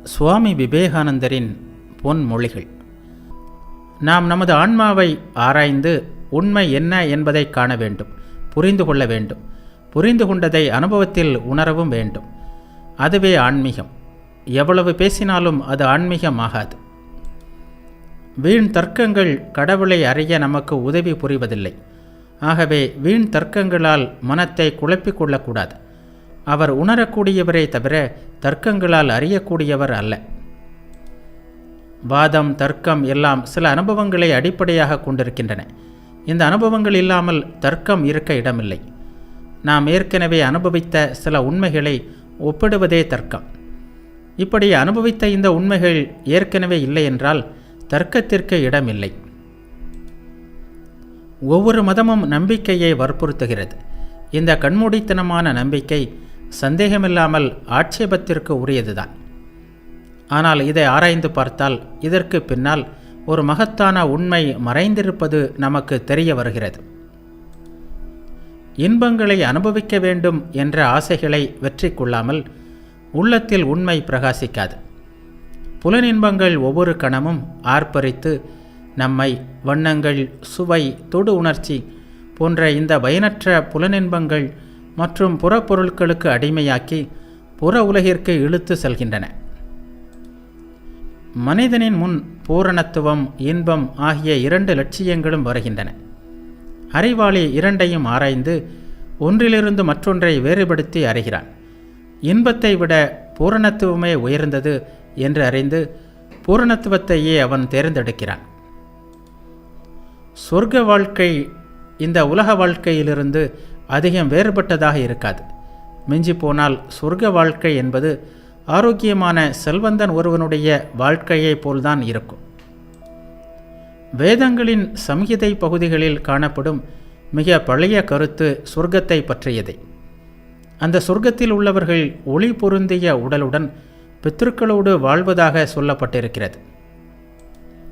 சுவாமி விவேகானந்தரின் பொன்மொழிகள். நாம் நமது ஆன்மாவை ஆராய்ந்து உண்மை என்ன என்பதை காண வேண்டும், புரிந்து கொள்ள வேண்டும். புரிந்து கொண்டதை அனுபவத்தில் உணரவும் வேண்டும். அதுவே ஆன்மீகம். எவ்வளவு பேசினாலும் அது ஆன்மீகமாகாது. வீண் தர்க்கங்கள் கடவுளை அறிய நமக்கு உதவி புரிவதில்லை. ஆகவே வீண் தர்க்கங்களால் மனத்தை குழப்பிக் கொள்ளக்கூடாது. அவர் உணரக்கூடியவரே தவிர தர்க்கங்களால் அறியக்கூடியவர் அல்ல. வாதம், தர்க்கம் எல்லாம் சில அனுபவங்களை அடிப்படையாக கொண்டிருக்கின்றன. இந்த அனுபவங்கள் இல்லாமல் தர்க்கம் இருக்க இடமில்லை. நாம் ஏற்கனவே அனுபவித்த சில உண்மைகளை ஒப்பிடுவதே தர்க்கம். இப்படி அனுபவித்த இந்த உண்மைகள் ஏற்கனவே இல்லை என்றால் தர்க்கத்திற்கு இடமில்லை. ஒவ்வொரு மதமும் நம்பிக்கையை வற்புறுத்துகிறது. இந்த கண்மூடித்தனமான நம்பிக்கை சந்தேகமில்லாமல் ஆட்சேபத்திற்கு உரியதுதான். ஆனால் இதை ஆராய்ந்து பார்த்தால் இதற்கு பின்னால் ஒரு மகத்தான உண்மை மறைந்திருப்பது நமக்கு தெரிய வருகிறது. இன்பங்களை அனுபவிக்க வேண்டும் என்ற ஆசைகளை வெற்றி கொள்ளாமல் உள்ளத்தில் உண்மை பிரகாசிக்காது. புலனின்பங்கள் ஒவ்வொரு கணமும் ஆர்ப்பரித்து நம்மை வண்ணங்கள், சுவை, தொடு உணர்ச்சி போன்ற இந்த பயனற்ற புலனின்பங்கள் மற்றும் புறப்பொருட்களுக்கு அடிமையாக்கி புற உலகிற்கு இழுத்து செல்கின்றன. மனிதனின் முன் பூரணத்துவம், இன்பம் ஆகிய இரண்டு லட்சியங்களும் வருகின்றன. அறிவாளி இரண்டையும் ஆராய்ந்து ஒன்றிலிருந்து மற்றொன்றை வேறுபடுத்தி அறிகிறான். இன்பத்தை விட பூரணத்துவமே உயர்ந்தது என்று அறிந்து பூரணத்துவத்தையே அவன் தேர்ந்தெடுக்கிறான். சொர்க்க வாழ்க்கை இந்த உலக வாழ்க்கையிலிருந்து அதிகம் வேறுபட்டதாக இருக்காது. மிஞ்சி போனால் சொர்க்க வாழ்க்கை என்பது ஆரோக்கியமான செல்வந்தன் ஒருவனுடைய வாழ்க்கையைப் போல்தான் இருக்கும். வேதங்களின் சம்ஹிதை பகுதிகளில் காணப்படும் மிக பழைய கருத்து சொர்க்கத்தை பற்றியதே. அந்த சொர்க்கத்தில் உள்ளவர்கள் ஒளி பொருந்திய உடலுடன் பித்ருக்களோடு வாழ்வதாக சொல்லப்பட்டிருக்கிறது.